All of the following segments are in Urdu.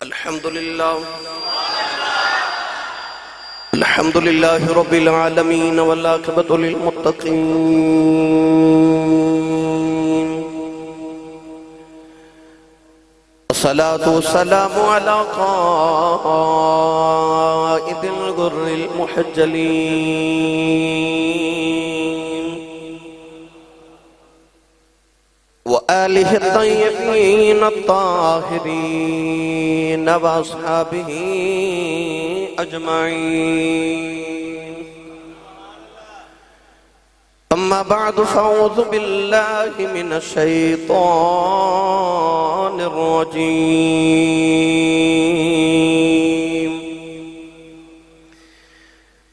الحمد لله رب العالمين والعاقبة للمتقين الصلاة والسلام على قائد الغر المحجلين وآله الطيبين الطاهرين وأصحابه أجمعين. أما بعد فأعوذ بالله من الشيطان الرجيم.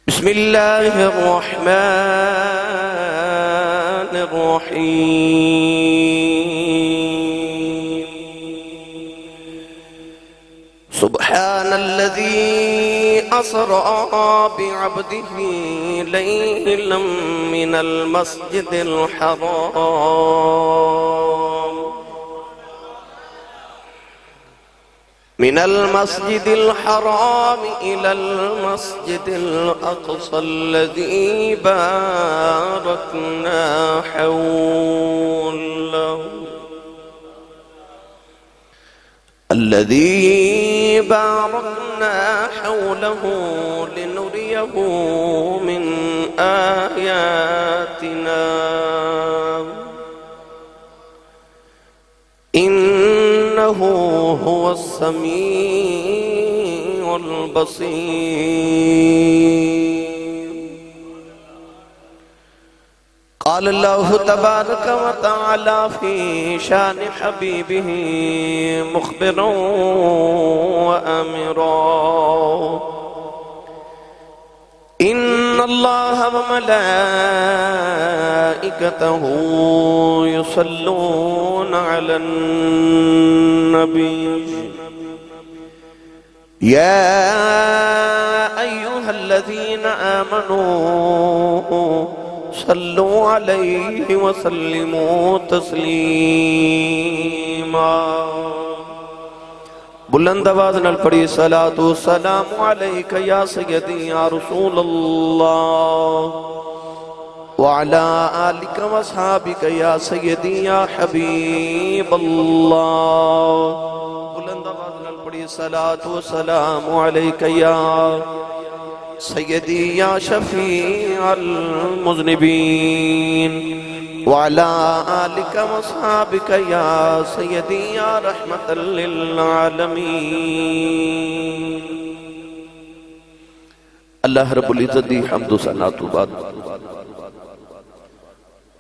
بسم الله الرحمن الرحيم. سبحان الذي أسرى بعبده ليلا من المسجد الحرام إلى المسجد الأقصى الذي باركنا حوله لنريه من آياتنا إنه هو السميع البصير. قال الله تبارك وتعالى في شان حبيبه مخبرا وآمرا إن الله وملائكته يصلون على النبي يا أيها الذين آمنوا صلوا عليه وسلموا تسلیما. بلند آواز نال پڑھی صلاۃ و سلام علیک یا سیدی یا رسول اللہ وعلی آلک و اصحابک یا سیدی یا حبیب اللہ. بلند آواز نال پڑھی صلاۃ و سلام علیک یا سیدی یا شفیع المذنبین وعلی آلک و اصحابک یا سیدی یا رحمت للعالمین. اللہ رب العزت دی حمد و ثنا تو بعد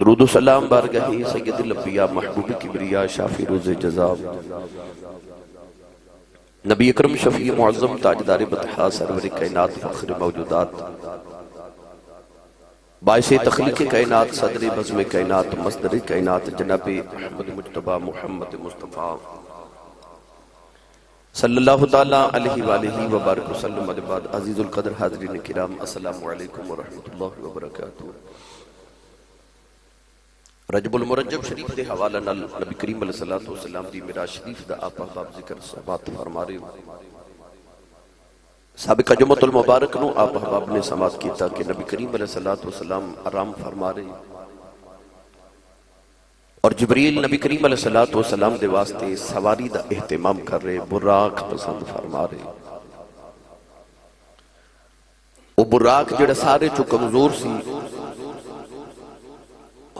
درود و سلام بارگاہ سید الانبیاء محبوب کبریا شافی روز جزا نبی اکرم شفیع معظم تاجدار بطحا سرور کائنات فخر موجودات باعث تخلیق کائنات صدر بزم کائنات مصدر کائنات جناب محمد مجتبی محمد مصطفیٰ صلی اللہ تعالیٰ علیہ وآلہ وبارک وسلم. بعد عزیز القدر حاضرین کرام السلام علیکم ورحمۃ اللہ وبرکاتہ. رجب المرجب شریف دے حوالہ نال نبی کریم علیہ السلام دی معراج شریف دا آپ احباب ذکر سبات فرما رہے ہو. سابقہ جمعۃ المبارک نو آپ احباب نے سماعت کیتا کہ نبی کریم علیہ السلام آرام فرما رہے اور جبریل نبی کریم علیہ السلام دے واسطے سواری دا اہتمام کر رہے، براق پسند فرما رہے. وہ براق جڑا سارے چو کمزور سی،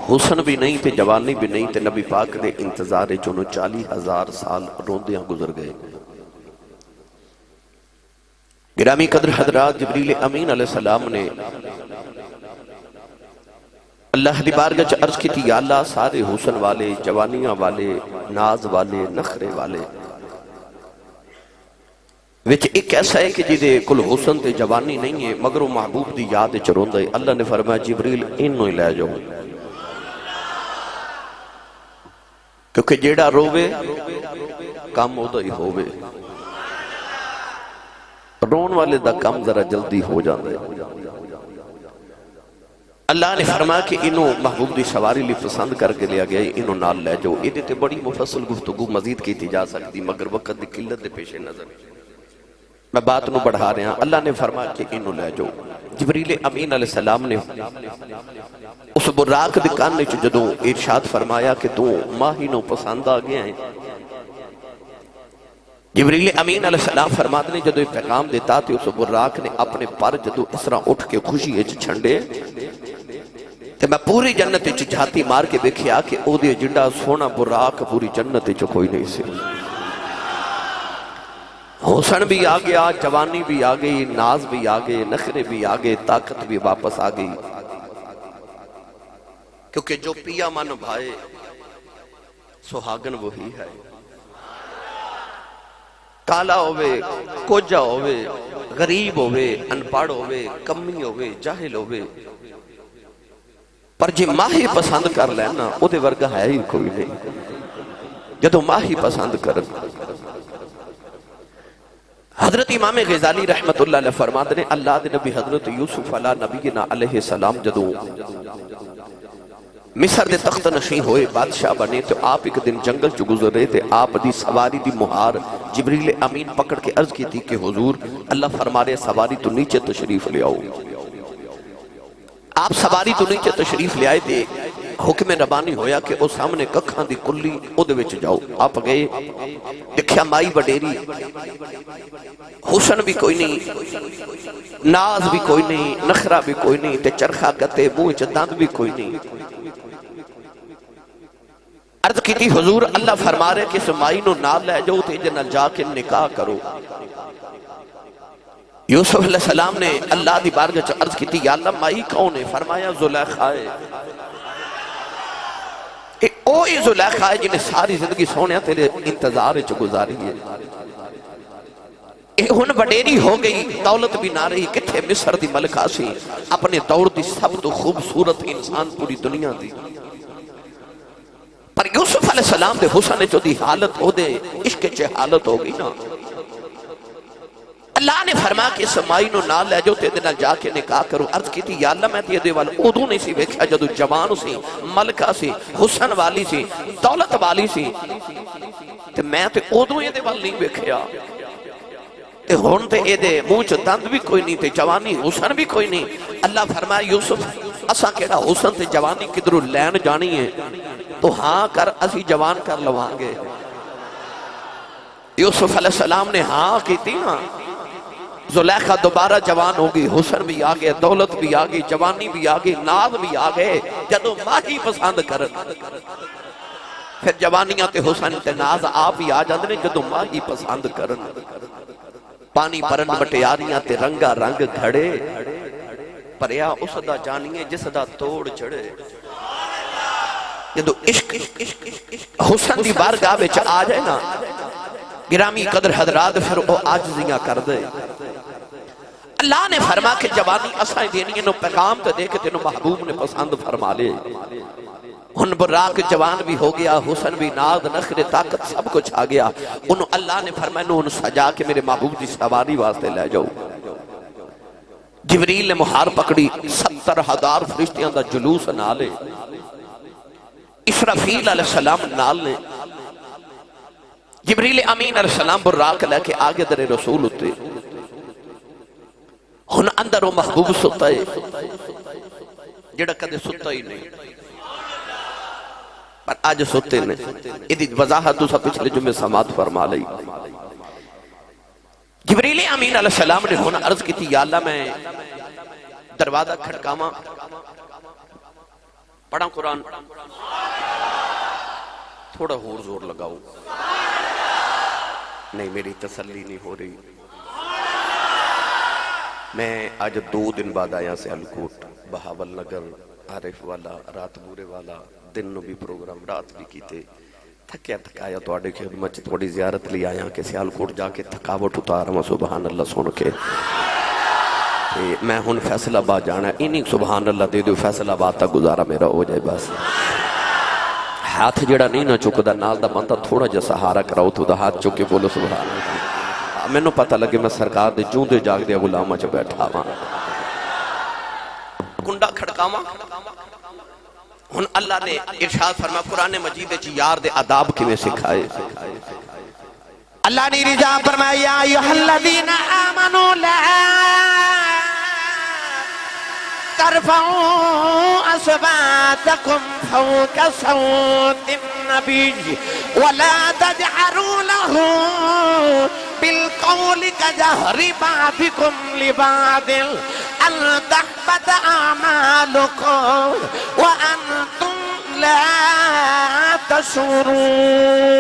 حسن بھی نہیں تھے، جوانی بھی نہیں تھے، نبی پاک دے انتظار چونو 40,000 سال روندیاں گزر گئے. گرامی قدر حضرات، جبریل امین علیہ السلام نے اللہ دی بارگاہ چ عرض کی تھی، یا اللہ سارے حسن والے، جوانیاں والے، ناز والے، نخرے والے وچ ایک ایسا ہے کہ جدے کل حسن تے جوانی نہیں ہے مگر وہ محبوب دی یاد چ روندا ہے. اللہ نے فرمایا جبریل انہوں ہی لے جاؤ، کیونکہ جیڑا روے کام ہوتا ہی ہووے. رون والے دا کام ذرا جلدی ہو جاندے. اللہ نے فرمایا کہ انہوں محبوب دی سواری لی پسند کر کے لیا گیا انہوں نال لے جاؤ. یہ تے بڑی مفصل گفتگو مزید کی جا سکتی مگر وقت دی قلت دے پیش نظر میں بات نو بڑھا رہا ہوں. اللہ نے فرمایا کہ انہوں لے جاؤ. جبریل امین علیہ السلام نے اس براق دے کان چ جدوں ارشاد فرمایا کہ تو ماہی نو پسند آ گیا ہے. جبریل امین علیہ السلام فرماتے نے جدو پیغام دیتا تھے اس براق نے اپنے پر جدو اس طرح اٹھ کے خوشی چھنڈے تے میں پوری جنت جھاتی مار کے دیکھیا کہ او دے جنڈا سونا براق پوری جنت کوئی نہیں سی. حسن بھی آ گیا, جوانی بھی آ گئی, ناز بھی آ گئے, نخرے بھی آ گئے, طاقت بھی واپس آ گئی. کیونکہ جو پیا من بھائے سہاگن وہی ہے. کالا ہوئے, کوجا ہوئے, غریب ہوئے, انپڑھ ہوئے, کمی ہوئے, جاہل ہوئے, پر جی ماہی پسند کر لینا او دے ورگا ہے ہی کوئی نہیں. جدو ماہی پسند کرن. حضرت امام غزالی رحمت اللہ علیہ فرماتے ہیں اللہ دے نبی حضرت یوسف علیہ نبینا علیہ السلام جدو مصر دے تخت نشین ہوئے بادشاہ بنے تو آپ ایک دن جنگل چو گزر رہے تھے. آپ دی سواری دی مہار جبریل امین پکڑ کے عرض کی تھی کہ حضور اللہ فرما رہے سواری تو نیچے تشریف لے آؤ. آپ سواری تو نیچے تشریف لے آئے تھے. حکم ربانی ہویا کہ او سامنے ککھاں دی کلی او دے وچ جاؤ. آپ گئے دیکھیا مائی وڈیری, حسن بھی کوئی نہیں, ناز بھی کوئی نہیں, نخرہ بھی کوئی نہیں, تے چرخہ گتے منہ چ دند بھی کوئی نہیں. عرض کی تھی حضور اللہ فرما رہے کہ سمائی نو نال لے جاؤ تے جنال جا کے نکاح کرو. یوسف علیہ السلام نے اللہ دی بارگاہ چ عرض کی تھی یا اللہ مائی کون ہے؟ فرمایا زلیخا ہے. اوہی زلیخا ہے جنہیں ساری زندگی سونے تیرے انتظار چ گزاری ہے. ہن وڈیری ہو گئی, دولت بھی نہ رہی, کتھے مصر دی ملکہ سی, اپنے دور دی سب تو خوبصورت انسان پوری دنیا دی. پر یوسف علیہ السلام دے حسن جو دی حالت ہو دے عشق چے حالت ہو گئی نا. اللہ نے فرمایا کہ سمائی نو نال لے جو تے دے نال جا کے نکاح کرو. عرض کی تھی یا اللہ میں تے دے والا ادو نہیں سی ویکھیا جدو جوان سی, ملکہ سی, حسن والی سی, دولت والی سی, تے میں تے ادو یہ دے والا نہیں ویکھیا. تے ہون تے اے دے منہ چ دند بھی کوئی نہیں, تے جوانی حسن بھی کوئی نہیں. اللہ فرمایا یوسف اساں کیڑا حسن تے جوانی کدھروں لین جانی ہے تو ہاں کر اسی جوان کر لواں گے. یوسف علیہ السلام نے ہاں کی تھی نا. زلیخا دوبارہ جوان ہوگی, حسن بھی آگئے, دولت بھی آگئی, جوانی بھی آگئی, ناز بھی آگئے. جدو ماہی پسند کرن پھر جوانیاں تے حسن تے ناز آپ ہی آ جاندنے جدو ماہی پسند کرن. پانی پرن بٹیاریاں تے رنگا رنگ گھڑے, پریا اس دا جانیے جس دا توڑ چڑھے. جدو عشق حسن دی بارگاہ وچ آ جائے نا گرامی قدر حضرات پھر وہ عاجزیاں کر دے. اللہ نے فرما کہ جوانی اسائیں دینی انہوں پیغام تے دے کے تینوں محبوب نے پسند فرما لے. ان براق جوان بھی ہو گیا, حسن بھی, ناز, نخر, طاقت سب کچھ آ گیا. انہوں اللہ نے فرمایا انہوں سجا کے میرے محبوب دی سواری واسطے لے جاؤ. جبریل نے مہار پکڑی, 70,000 فرشتیاں دا جلوس نالے, اسرافیل علیہ السلام نال نے, جبریل امین علیہ السلام براق لے کے آگے در رسول ہوتے. ہن اندر وہ محبوب ستا ہے جڑا کدے ستا ہی نہیں, پر آج ستے نے. یہ وضاحت دوسرا پچھلے جمعے سماعت فرما لئی. جبریل امین علیہ السلام نے ہن عرض کی تھی یا اللہ میں دروازہ کھڑکاواں, پڑھاں قرآن, تھوڑا اور زور لگاؤ. نہیں میری تسلی نہیں ہو رہی. میں آج 2 دن بعد آیا سیالکوٹ, بہاول نگر, عارف والا, رات بورے والا, دن نو بھی پروگرام رات بھی کیتے. تھکیا تھکایا تو آڑے خدمت تھوڑی زیارت لی آیا کہ سیالکوٹ جا کے تھکاوٹ اتارا سبحان اللہ سن کے. میں ہن فیصل آباد جانا ہے, انہی سبحان اللہ دے دو فیصل آباد تک گزارا میرا ہو جائے بس. ہاتھ جڑا نہیں نہ چکدا نال دا بندہ تھوڑا جا سہارا کراؤ تو دا ہاتھ چکے بولو سبحان اللہ. میں نو پتہ لگے میں سرکار دے جوں دے جاگ دے غلامہ چ بیٹھا ہاں. کنڈا کھڑکا کھڑکاواں ہن اللہ نے ارشاد فرما قرآن مجید وچ یار دے آداب کیویں سکھائے اللہ نے رضا فرمایا یا ایھا الذین آمنوا لا ترفعوا اصواتکم فوق صوت النبی ولا تجهروا له بالقول كجهر بعضكم لبعض ان تحبط اعمالكم وانتم لا تشعرون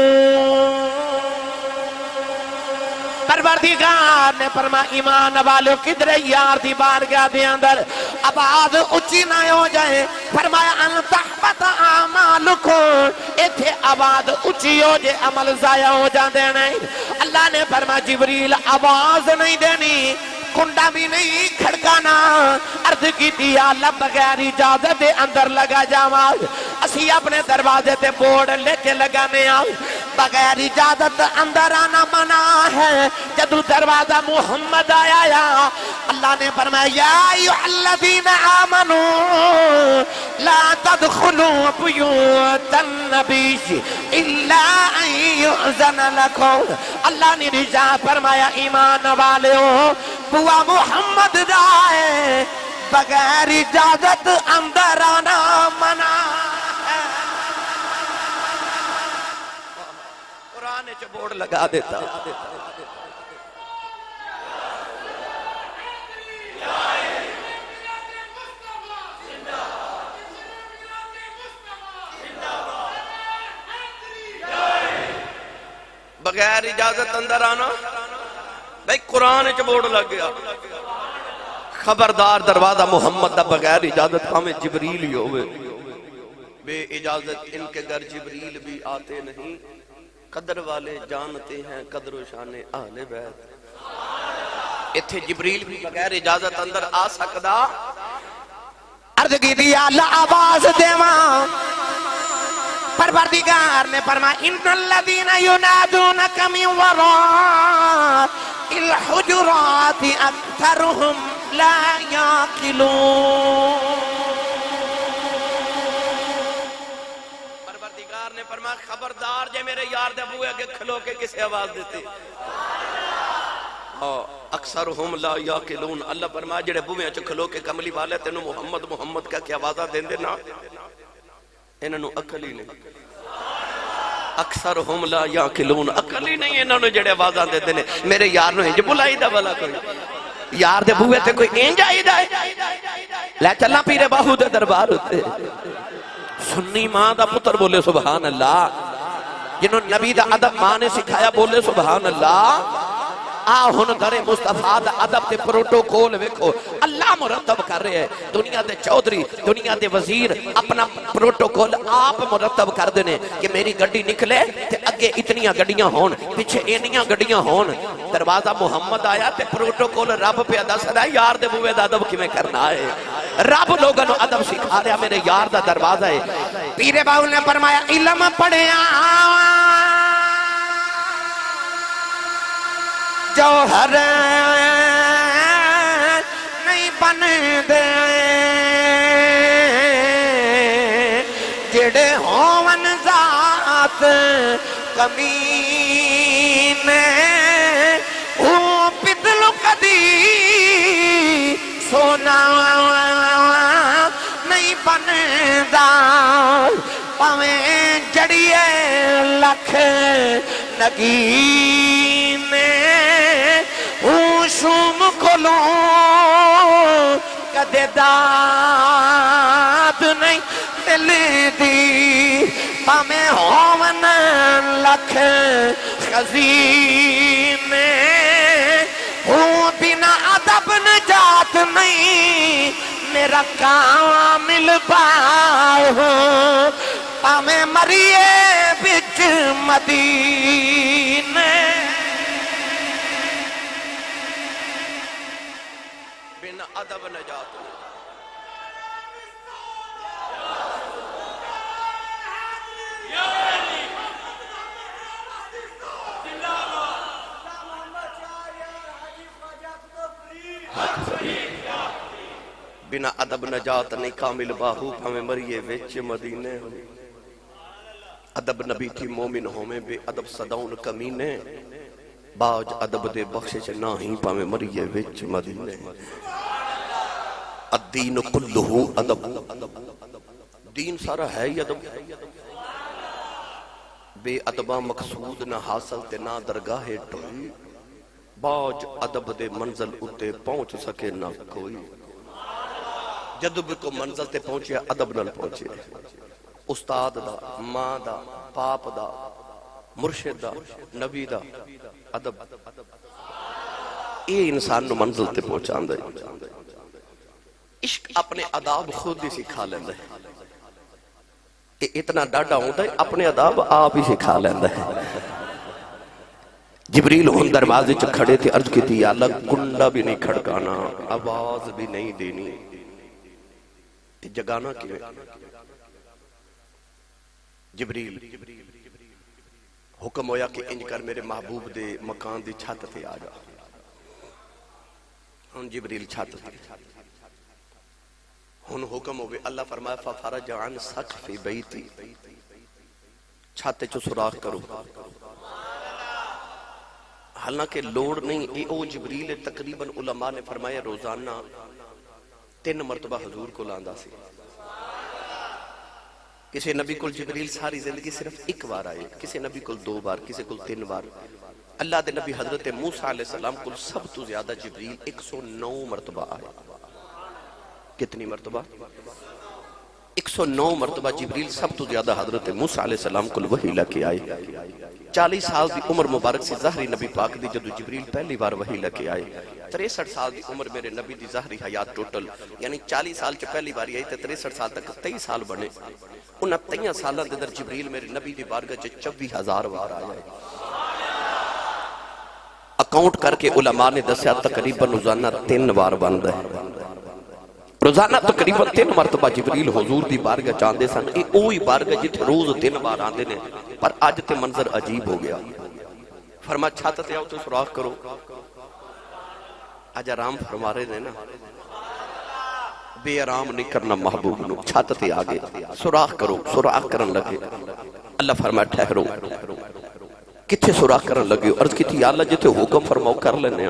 پروردگار نے فرما ایمان والو کدھر یار دی بارگاہ دے اندر آواز اچھی نہ ہو جائے فرمایا ان تحبط اعمالکم ایتھے آواز اچھی ہو جائے عمل ضائع ہو جاندے نہیں اللہ نے فرما جبریل آواز نہیں دینی کنڈا بھی نہیں کھڑکانا عرض کی دیا اللہ بغیر اجازت دے اندر لگا جاواں اسی اپنے دروازے تے بورڈ لے کے لگانے آؤ بغیر اجازت اندر آنا منع ہے جدو دروازہ محمد آیا یا اللہ نے فرمایا یا ایھا الذین آمنوا لا تدخلوا بیوت النبی الا ان یؤذن لکم اللہ نے رضا فرمایا ایمان والو بوا محمد دائے بغیر اجازت اندر آنا منع ہے قرآن چ بورڈ لگا دیتا بغیر اجازت اندر آنا بھائی قرآن چ بورڈ لگ گیا خبردار دروازہ محمد دا بغیر اجازت ہمیں جبریل ہی ہوئے بے اجازت ان کے گھر جبریل بھی آتے نہیں قدر والے جانتے ہیں قدر و شان اہل بیت اتھے جبریل بھی بغیر اجازت اندر آ سکدا عرض کی دیا اللہ آواز دیواں پروردگار نے فرمایا ان الذین ینادونک من وراء الحجرات اکثرهم لا یعقلون پروردگار نے فرمایا خبردار جے میرے یار دے بوئے کے کھلو کے کسے آواز دیتے اکثرهم لا یعقلون اللہ فرمایا جڑے بوئے چ کھلو کے کملی والے تینوں محمد محمد کا کیا آوازاں دیندے نا انہوں عقل ہی نہیں اکثرهم لا یعقلون عقل ہی نہیں انہوں جڑے آوازاں دیندے نے میرے یار نو انج بلائی دا بلا کوئی یار دے بوئے تے کوئی انج آئی دا لے چلا پیرے باہو دے دربار ہوتے سنی ماں دا پتر بولے سبحان اللہ جنہوں نبی دا ادب ماں نے سکھایا بولے سبحان اللہ آہن در مصطفیٰ دا ادب تے پروٹوکول ویکھو اللہ مرتب کر رہے ہیں دنیا دے چودری دنیا دے وزیر اپنا پروٹوکول آپ مرتب کر دینے کہ میری گڑی نکلے تے اگے اتنیاں گڑیاں ہون پیچھے اینیاں گڑیاں ہون دروازہ محمد آیا تے پروٹوکول رب پہ ادا سدا یار دے بوئے دا ادب کی میں کرنا ہے رب لوگوں نے ادب سکھا رہا میرے یار دا دروازہ ہے پیرے باؤل نے فرمایا علم پڑھے جوہر نہیں بن دے جڑے ہون ذات کمینے او پدلو کدی سونا نہیں بن دا پاویں جڑیے لکھ نگینے شوم کھولوں کدے داد نہیں ملدی پامیں ہون لکھ خزینے بنا ادب نجات نہیں میرا کامل باہو پامیں مریے بچ مدینے بنا ادب نجات نہیں بنا ادب نجات نہیں کامل باہو ہمیں مریے ویچ مدینے ادب نبی تھی مومن ہومیں بے ادب صداؤن کمینے باج ادب دے بخشش نہ ہی پامیں مریے ویچ مدینے الدین کلہو ادب دین سارا ہے ہی ادب بے ادبہ مقصود نہ حاصل تے نہ درگاہ ٹوئی باج ادب دے منزل اتے پہنچ سکے نہ کوئی جدو بھی کو منزل تے پہنچے ادب نال پہنچے استاد دا ماں دا پاپ دا مرشد دا نبی دا ادب یہ انسان نو منزل تے پہنچان دے عشق اپنے اداب خود ہی سکھا لیندے اتنا ڈاڈا ہوتا ہے اپنے اداب آپ ہی سکھا لیندے جبریل ہون دروازے چ کھڑے تھے عرض کی تھی یا اللہ کنڈا بھی نہیں کھڑکانا آواز بھی نہیں دینی جگانا کیوں جبریل حکم ہویا کہ انج کر میرے محبوب دے مکان دی چھت تے آ جا ہن جبریل چھت تے ہن حکم ہوئے اللہ فرمایا فَفَرَجَ عَنْ سَقْفِ بَيْتِ چھت چو سراخ کرو حالانکہ لوڑ نہیں اے او جبریل تقریباً علماء نے فرمایا روزانہ 3 مرتبہ حضور کو لاندہ سی کسی نبی کل جبریل ساری زندگی صرف 1 بار آئے کسی نبی کل 2 بار کسی کل 3 بار اللہ دے نبی حضرت موسیٰ علیہ السلام کل سب تو زیادہ جبریل 109 مرتبہ آئے کتنی مرتبہ 109 مرتبہ جبریل سب تو زیادہ حضرت موسیٰ علیہ السلام کل وحی لکے آئے 40 سال دی عمر مبارک سے ظاہری نبی پاک دی جدو جبریل پہلی بار وحی لکے آئے 63 سال دی عمر میرے نبی دی ظاہری حیات ٹوٹل یعنی 40 سال چ پہلی باری آئی تے 63 سال تک 23 سال بنے ان 23 سالہ دے در جبریل میرے نبی دی بارگاہ چ 24,000 بار آیا ہے اکاؤنٹ کر کے علماء نے دسیا تقریباً روزانہ 3 بار بند ہے روزانہ تقریباً 3 مرتبہ جبریل حضور دی بارگاہ چاندے سن اے اوہی بارگاہ جتھے روز 3 بار آندے نے پر آج تے منظر عجیب ہو گیا فرما چھت تے آؤ تو سراخ کرو آج آرام فرما رہے ہیں نا بے آرام نہیں کرنا محبوب نو چھت تے آگے سراخ کرو سراخ کرن لگے اللہ فرمایا ٹھہرو کتھے سراخ کرن لگے عرض کی تھی یا اللہ جتھے حکم فرماؤ کر لینے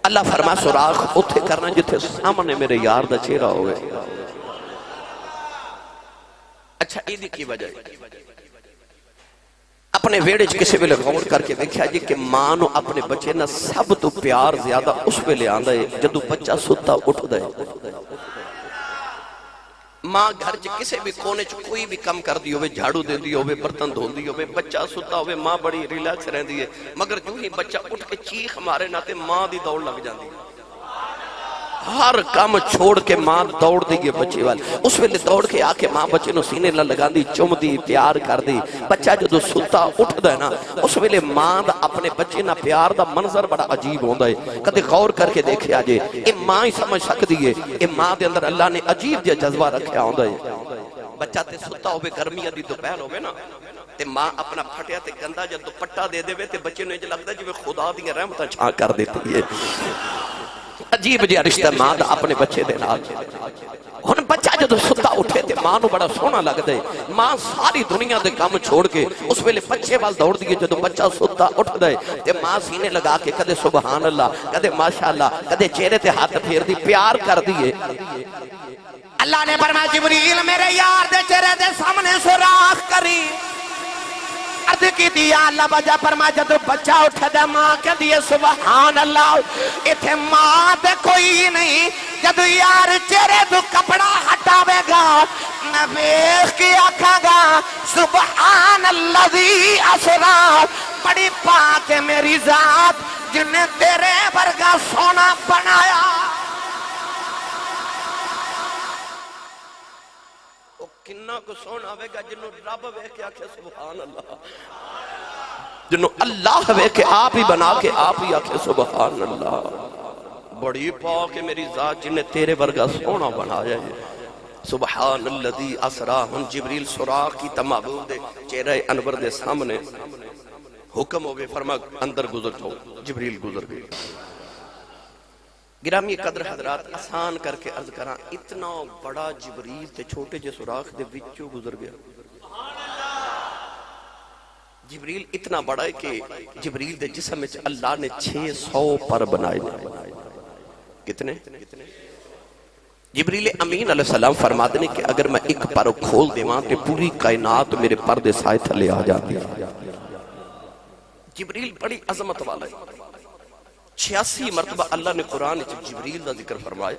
اللہ فرما سراخ اتھے کرنا جتھے سامنے میرے یار دا چہرہ ہوئے اچھا ایدی کی وجہ اپنے ویڑے کسی بھی غور کر کے دیکھا جی کہ ماں نو اپنے بچے نہ سب تو پیار زیادہ اس پہ لے آندہ ہے جدو بچہ ستا اٹھ دے ماں گھر چ کسی بھی کونے چ کوئی بھی کم کر دی ہوئے جھاڑو دے دی ہوئے برتن دھون دی ہوئے بچہ ستا ہوئے ماں بڑی ریلیکس رہ دی ہے مگر جو ہی بچہ اٹھ کے چیخ مارے نہ تے ماں دی دوڑ لگ جاندی ہر کام چھوڑ کے ماں دوڑ دی گئے بچے والے اس ویلے دوڑ کے آکے ماں بچے نو سینے لگان دی چم دی پیار کر دی بچہ جو ستا اٹھ دا ہے نا اس ویلے ماں دا اپنے بچے نا پیار دا منظر بڑا عجیب ہوندہ ہے کدے غور کر کے دیکھے آجے اے ماں ہی سمجھ سکتی ہے اے ماں دے اندر اللہ نے عجیب جا جذبہ رکھیا ہوندہ ہے بچہ تے ستا ہوئے گرمی دی دوپہر ہوئے نا تے ماں اپنا پھٹیا تے گندہ جا دوپٹا دے دے تے بچے نے لگتا ہے جو خدا دی رحمتہ چھان کر دیتی ہے عجیب جی رشتہ ماں دا اپنے بچے دے نال ہن بچہ جدو ستا اٹھے تے ماں نو بڑا سونا لگ دے ماں ساری دنیا دے کام چھوڑ کے اس ویلے بچے وال دوڑ دیئے جدو بچہ ستا اٹھ دے تے ماں سینے لگا کے کدے سبحان اللہ کدے ماشاءاللہ کدے چہرے تے ہاتھ پھیر دی پیار کر دیئے اللہ نے فرمایا جبریل میرے یار دے چہرے دے سامنے سوراخ کری عرض کی دیا اللہ بجا فرما جدو بچہ اٹھا دے ماں کہ دیئے سبحان اللہ اتھے ماں دے کوئی نہیں جدو یار چہرے دو کپڑا ہٹاوے گا میں بیخ کی آکھا گا سبحان اللہ دی اسرار بڑی پاک ہے میری ذات جن نے تیرے برگا سونا بنایا کنہ کو سونا ہوئے گا جنہوں رب ہوئے کہ آکھے سبحان اللہ جنہوں اللہ ہوئے کہ آپ ہی بنا کے آپ ہی آکھے سبحان اللہ بڑی پاک ہے میری ذات جنہیں تیرے برگا سونا بنا جائے سبحان اللذی اسرا ہن جبریل سراخ کی تمابود دے چہرہ انور دے سامنے حکم ہو گئے فرما اندر گزر جاؤ جبریل گزر گئے گرامی قدر حضرات آسان کر کے عرض کراں، اتنا بڑا جبریل تے چھوٹے جے سوراخ دے وچوں گزر گیا۔ جبریل اتنا بڑا ہے کہ جبریل دے جسم وچ اللہ نے 600 پر بنائے۔ کتنے؟ جبریل امین علیہ السلام فرماتے ہیں کہ اگر میں ایک پر کھول دیواں تے پوری کائنات میرے پردے سائے تھلے آ جاتی ہے۔ جبریل بڑی عظمت والا ہے۔ 86 مرتبہ اللہ نے قرآن جبریل دا ذکر فرمایا۔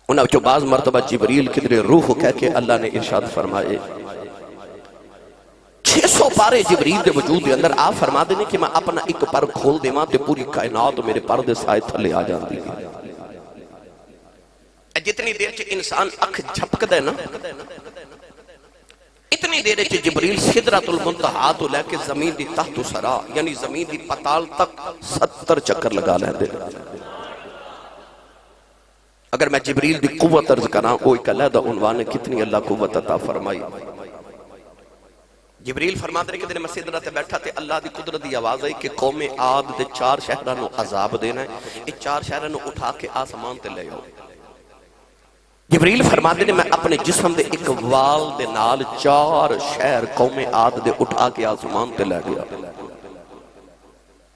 انہاں جو بعض مرتبہ جبریل کدھر روح کہہ کے اللہ نے ارشاد فرمائے۔ 600 پارے جبریل دے وجود دے اندر آپ فرما دینے کہ میں اپنا ایک پر کھول دیواں تے پوری کائنات میرے پردے سائے تھلے آ جاتی ہے۔ جتنی دیر چ انسان اکھ جھپک دے نا، اتنی دیر چ جبریل سدرۃ المنتہا تو لے کے زمین دی تحت سرا یعنی زمین دی پتال تک 70 چکر لگا لیندے۔ اگر میں جبریل دی قوت عرض کراں، وہ ایک علیحدہ عنوان ہے کتنی اللہ قوت عطا فرمائی۔ جبریل فرماتے ہیں کہ دن میں سدرہ تے بیٹھا تے اللہ دی قدرت دی آواز ہے کہ قوم عاد دے 4 شہرانوں عذاب دینا ہے، یہ 4 شہرانوں اٹھا کے آسمان تے لے آؤ۔ جبریل فرماتے ہیں میں اپنے جسم دے ایک وال دے نال 4 شہر قوم عاد دے اٹھا کے آسمان تے لے گیا۔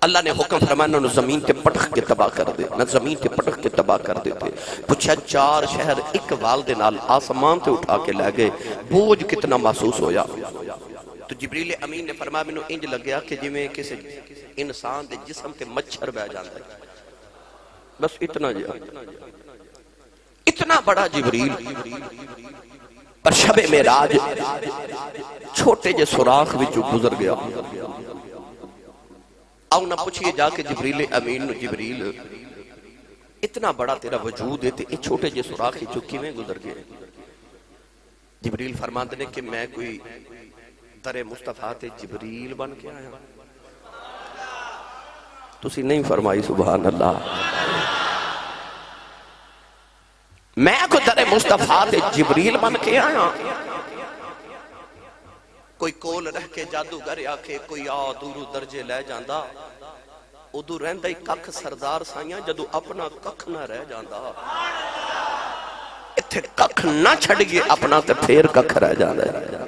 اللہ نے حکم فرمایا نہ زمین تے پٹخ کے تباہ کر دے، نہ زمین تے پٹخ کے تباہ کر دیتے۔ پوچھا 4 شہر ایک وال دے نال آسمان تے اٹھا کے لے گئے، بوجھ کتنا محسوس ہویا؟ تو جبریل امین نے فرمایا میں انج لگیا کہ جی میں کسی انسان دے جسم تے مچھر بہ جاتا ہے، بس اتنا جا۔ اتنا بڑا جبریل پر شب معراج چھوٹے جے سوراخ وچوں گزر گیا۔ آؤ نہ پوچھئے جا کے جبریل امین نو، جبریل اتنا بڑا تیرا وجود ہے تے یہ چھوٹے جے سوراخ وچوں کیویں گزر گئے؟ جبریل فرماتے ہیں کہ میں کوئی در مصطفیٰ تے جبریل بن کے آیا۔ تسی نہیں فرمائی سبحان اللہ۔ میں کو در مصطفیٰ تے جبریل بن کے آیا۔ کوئی کول رہ کے جادوگر آکھے کوئی آ دورو درجے لے جاندہ، ادو رہندہ ہی ککھ سردار سائیاں جدو اپنا ککھ نہ رہ جاندہ۔ اتھے ککھ نہ چھڑ گئے اپنا تے پھر ککھ رہ جاندہ ہے۔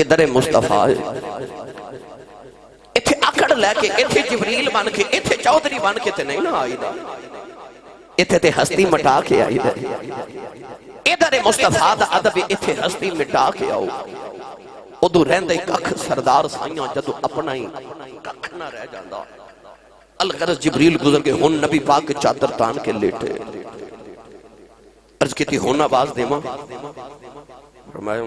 ادھر مصطفیٰ ہے، اتھے اکڑ لے کے اتھے جبریل بن کے اتھے چودھری بن کے تے نہیں نہ آئی دا، اتھے تے ہستی مٹا کے آئی دا۔ ادھر مصطفیٰ دا عدب اتھے ہستی مٹا کے آؤ، ادھو رہندہ ککھ سردار سائیاں جدو اپنا ہی ککھ نہ رہ جاندہ۔ الغرض جبریل گزر کے ہن نبی پاک چادر تان کے لیٹے، عرض کی تھی ہن آواز دے ماں، فرمایا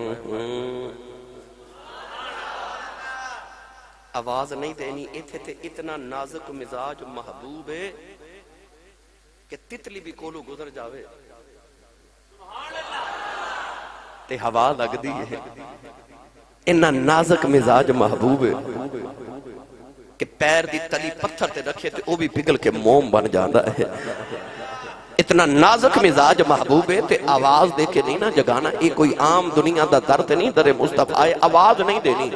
آواز نہیں دینی، ایتھے تے اتنا نازک مزاج محبوب ہے کہ تتلی بھی کولو گزر جاوے تے ہوا لگ دی ہے۔ اتنا نازک مزاج محبوب ہے کہ پیر دی تلی پتھر تے رکھے تے وہ بھی پگھل کے موم بن جاندہ ہے۔ اتنا نازک مزاج محبوب ہے تے آواز دے کے نہیں نہ جگانا، یہ کوئی عام دنیا دا درد نہیں، در مصطفیٰ آواز نہیں دینی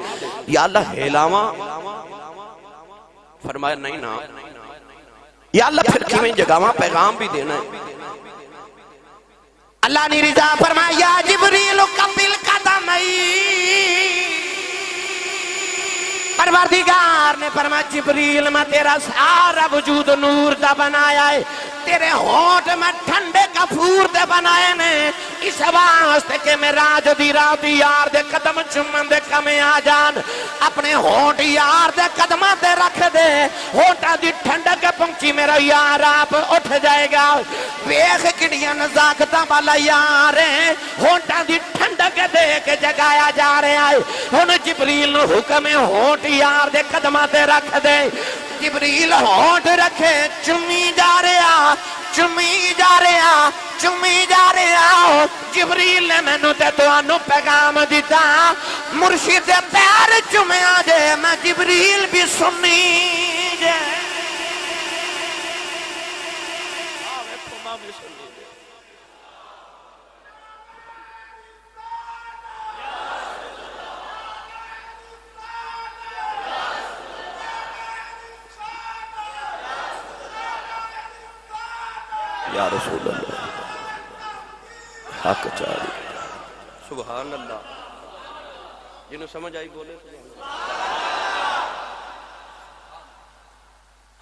یا اللہ ہیلاواں، فرمایا نہیں نا یا اللہ پھر کیویں جگاواں پیغام بھی دینا ہے۔ اللہ نے رضا فرمایا یا جبریل قبل قدمی، پروردگار نے فرمایا جبریل میں تیرا سارا وجود نور دا بنایا ہے، تیرے ہونٹ میں ٹھنڈے کفور دے بنائے نے، اس واسطے کہ میں راج دی راتی یار دے قدم چمن دے کمیں آ جان، اپنے ہونٹ یار دے قدمہ دے رکھ دے، ہونٹا دی ٹھنڈک پہنچی میرا یار آپ اٹھ جائے گا۔ ویخ کڑیاں نزاکتاں والا یار ہیں، ہونٹا دی ٹھنڈک دے کے جگایا جا رہے آئے، ہن جبریل نو حکم ہونٹ یار دے قدمہ دے رکھ دے۔ جبریل ہونٹ رکھے چمی جا رہا، چمی جا رہا، چمی جا رہا۔ جبریل نے میں نو تے تو انو پیغام دیتا، مرشد پیر چمے آجے میں جبریل بھی سنی جے۔ یا رسول اللہ حق چاری سبحان اللہ جنہوں سمجھ آئی بولے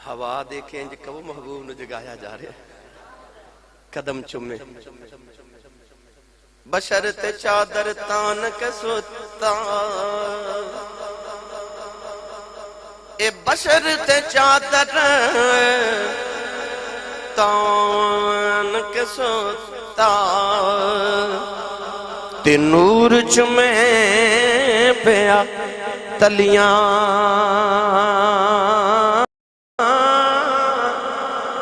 ہوا دیکھیں جی کبھی محبوب نے جگایا جا رہے قدم چمے بشرت چادر تان کے سوتا اے بشرت چادر تان کے سوتا تے نور چمے پیا تلیاں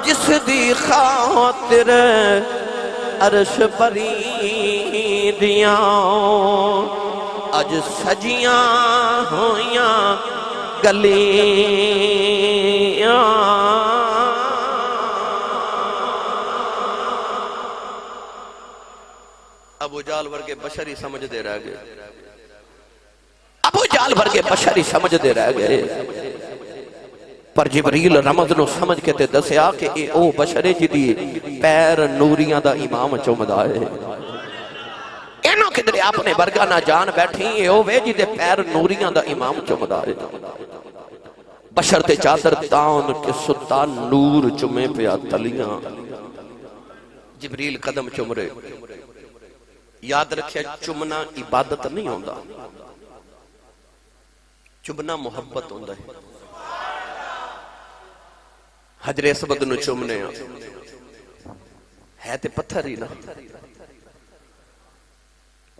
جس دی خاطر عرش پری دیاں اج سجیاں ہویاں گلیاں ابو جال ورگے بشری سمجھ دے رہ گئے ابو جال ورگے بشری سمجھ دے رہ گئے پر جبریل رمض نو سمجھ کے تے دسیا کہ اے او بشرے جدی پیر نوریاں دا امام چومدا ہے اینو کدھر اپنے برگا نہ جان بیٹھی اے او وے جدے پیر نوریاں دا امام چومدا ہے بشر تے چادر تان کے ستا نور چمے پیا تلیاں جبریل قدم چم رہے یاد رکھیا چمنا عبادت نہیں ہوندا چمنا محبت ہوندا ہے حجر اسود نو چومنے ہے تے پتھر ہی نا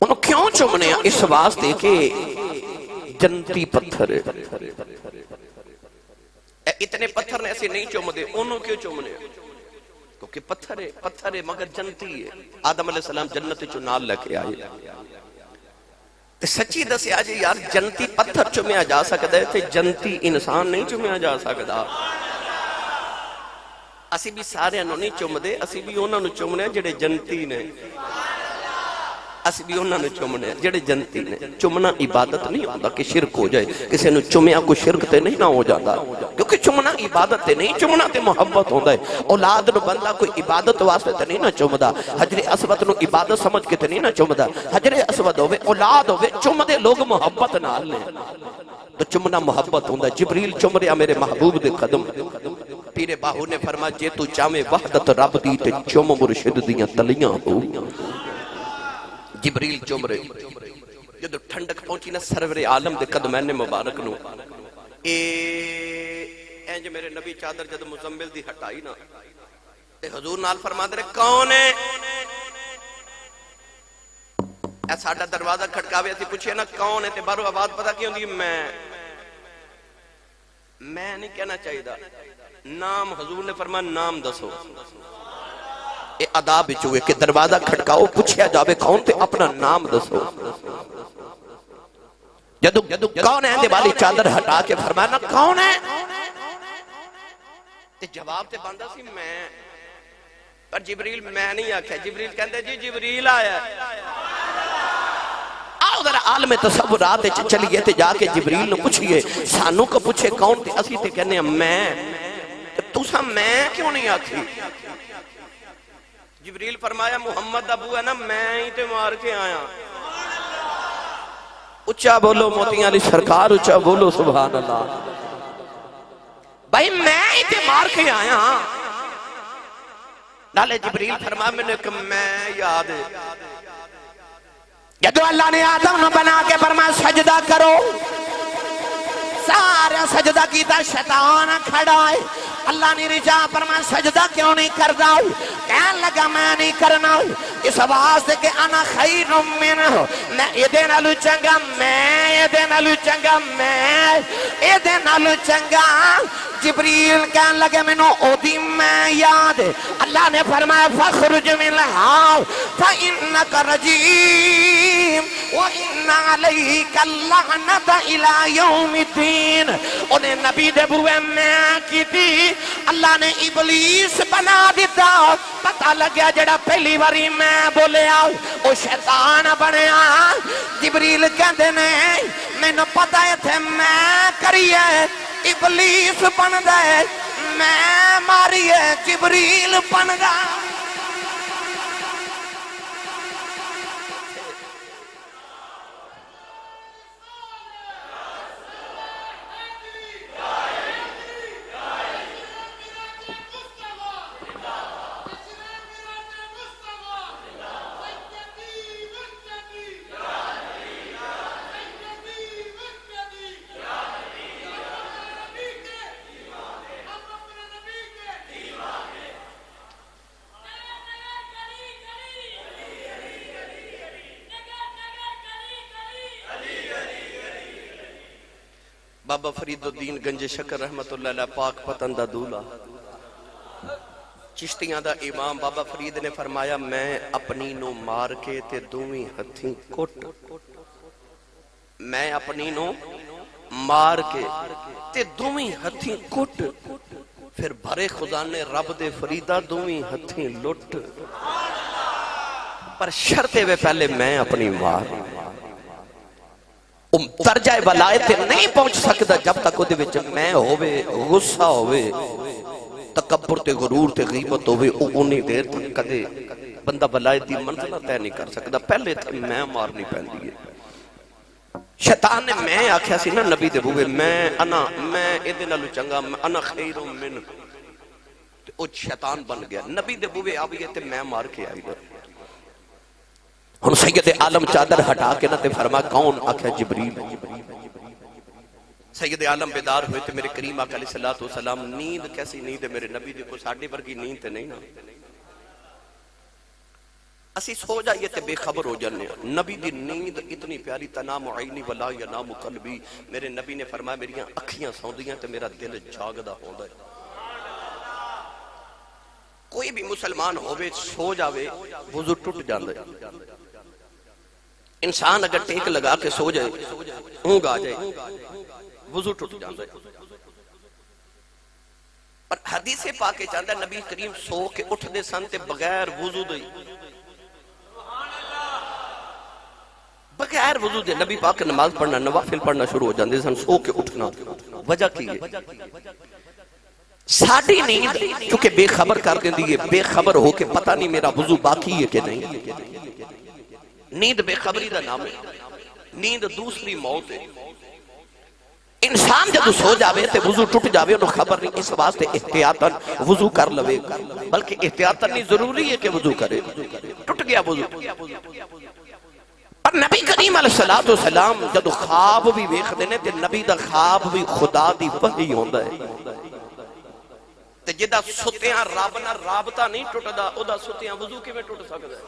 انہوں کیوں چومنے اس واسطے کہ جنتی پتھر ہے اتنے پتھر نے ایسے نہیں چوم دے انہوں کیوں چومنے کیونکہ پتھر ہے مگر جنتی ہے آدم علیہ السلام جنت چنال لکھے آئے تے سچی دس آجے یار جنتی پتھر چومیا جا سکتا ہے تے جنتی انسان نہیں چومیا جا سکتا اسی بھی سارے انہوں نہیں چوم دے اسی بھی انہوں نے چومنے جڑے جنتی نے اسی بھی انہوں نے چومنے جڑے جنتی نے چومنا عبادت نہیں ہوتا کہ شرک ہو جائے کسی نے چومیا کوئی شرک تے نہیں نہ ہو جاتا کیونکہ چومنا عبادت تے نہیں چومنا تے محبت ہوتا ہے اولاد نو بندہ کوئی عبادت واسطے تے نہیں نہ چومدا حجر اسود نو عبادت سمجھ کے تے نہیں نہ چومدا حجر اسود ہوئے اولاد ہوئے چوم دے لوگ محبت نال لے تو چومنا محبت ہوتا ہے جبریل چوم رہا میرے محبوب دے قدم پیر باہو نے فرمایا جے تو چاہے وحدت رب دی تے چوم مرشد دیاں تلیاں ہو جبریل چوم رہے جدو ٹھنڈک پہنچی نا سرور عالم دے قدمین مبارک نو اینج میرے نبی چادر جدو مزمل دی ہٹائی نا تے حضور نال فرما دے کون ہے اے ساڑھا دروازہ کھٹکاوے تھی پوچھے نا کون ہے تے بارو آواز پتا کیوں دی میں نہیں کہنا چاہیے دا نام حضور نے فرمایا نام دسو اے عذاب چوئے کہ دروازہ کھٹکاؤ پوچھیا جاوے کون تے اپنا نام دسو جدو کون ہے دے والی چادر ہٹا کے فرمایا نا کون ہے تے جواب تے باندھا سی میں پر جبریل میں نہیں آکھا جبریل کہندے جی جبریل آیا آؤ ذرا عالم تصورات چلیے تے جا کے جبریل نے پوچھئے سانوں کو پوچھے کون تے اسی تے کہنے میں تُسا میں کیوں نہیں آکھی جبریل فرمایا محمد ابو ہے نا میں ہی تے مار کے آیا اچھا بولو موتیاں علی سرکار اچھا بولو سبحان اللہ بھائی میں ہی تے مار کے آیا نالے جبریل فرمایا میں نے کہ میں یاد ہے جدو اللہ نے آدم نو بنا کے فرمایا سجدہ کرو سارا سجدہ کیتا شیطان کھڑا ہے اللہ نے رجا فرمایا سجدہ کیوں نہیں کردا کہنے لگا میں نہیں کرنا اس واسطے کہ انا خیر منہ میں ایدے نالو چنگا میں ایدے نالو چنگا میں ایدے نالو چنگا جبریل کہنے لگے منو او دی میں یاد اللہ نے فرمایا فخرج منہا فإنک رجیم وإن علیک اللعنت الى یوم الدین انہیں نبی دے بوئے میں کی تھی اللہ نے ابلیس بنا دیتا پتہ لگیا جڑا پہلی باری میں بولے آؤ او شیطان بنے آؤ جبریل کہندے نے میں نے پتہ ہے تھے میں کریے ابلیس بن دے میں ماری ہے جبریل بن گا بابا فرید الدین گنج شکر رحمت اللہ علیہ پاک پتن دا دولا چشتیاں دا امام بابا فرید نے فرمایا میں اپنی نو مار کے تے دوویں ہتھیں کٹ، میں اپنی نو مار کے تے دوویں ہتھیں کٹ، پھر بھرے خزانے رب دے فریدہ دوویں ہتھیں لٹ، پر شرطے وے پہلے میں اپنی مار درجہ ولایت نہیں پہنچ سکتا جب تک وہ دے وچ میں ہوئے غصہ ہوئے تکبر تے غرور تے غیبت ہوئے اونی دیر تک کدے بندہ ولایت دی منزلہ طے نہیں کر سکتا. پہلے تے میں مارنی پہندی ہے. شیطان نے میں آکھیا سی نا نبی دے بوئے میں ادھے نالو چنگا انا خیر من تے او شیطان بن گیا. نبی دے بوئے آبیے تے میں مار کے آئی گا. ہن سید عالم چادر ہٹا کے نہ تے فرما کون آکھیا جبریل. سید عالم بیدار ہوئے تے میرے کریم آقا علیہ السلام نیند کیسی نیند ہے میرے نبی دے کو ساڑھے ورگی نیند تے نہیں نا. اسی سو جائیے تے بے خبر ہو جانے. نبی دی نیند اتنی پیاری تنام عینی ولا ینام قلبی. میرے نبی نے فرمایا میریاں اکھیاں سوندیاں تے میرا دل جاگدا ہوندا ہے. کوئی بھی مسلمان ہوئے سو جاوے وضو ٹوٹ جاندا ہے. انسان اگر ٹیک لگا کے سو جائے اونگ آ جائے وضو ٹوٹ جاندا ہے. پر حدیث پاک چاہتا ہے نبی کریم سو کے اٹھ دے سن تے بغیر وضو دے بغیر وضو دے نبی پاک نماز پڑھنا نوافل پڑھنا شروع ہو جاندے سن. سو کے اٹھنا وجہ کی ہے ساڑھی نیند چونکہ بے خبر کر دیں دیئے بے خبر ہو کے پتہ نہیں میرا وضو باقی ہے کہ نہیں. نیند بے خبری دا نام ہے. نیند دوسری موت ہے. انسان جب سو جاوے تے وضو ٹوٹ جاوے انہوں خبر نہیں. اس واسطے احتیاطاً وضو کر لوے بلکہ احتیاطاً نہیں ضروری ہے کہ وضو کرے. ٹوٹ گیا وضو. اور نبی کریم علیہ السلام جب خواب بھی ویکھ دینے تے نبی دا خواب بھی خدا دی وحی ہوندا ہے. تے جدہ ستیاں رب نہ رابطہ نہیں ٹوٹدا او دا ستیاں وضو کیویں ٹوٹ سکدا ہے.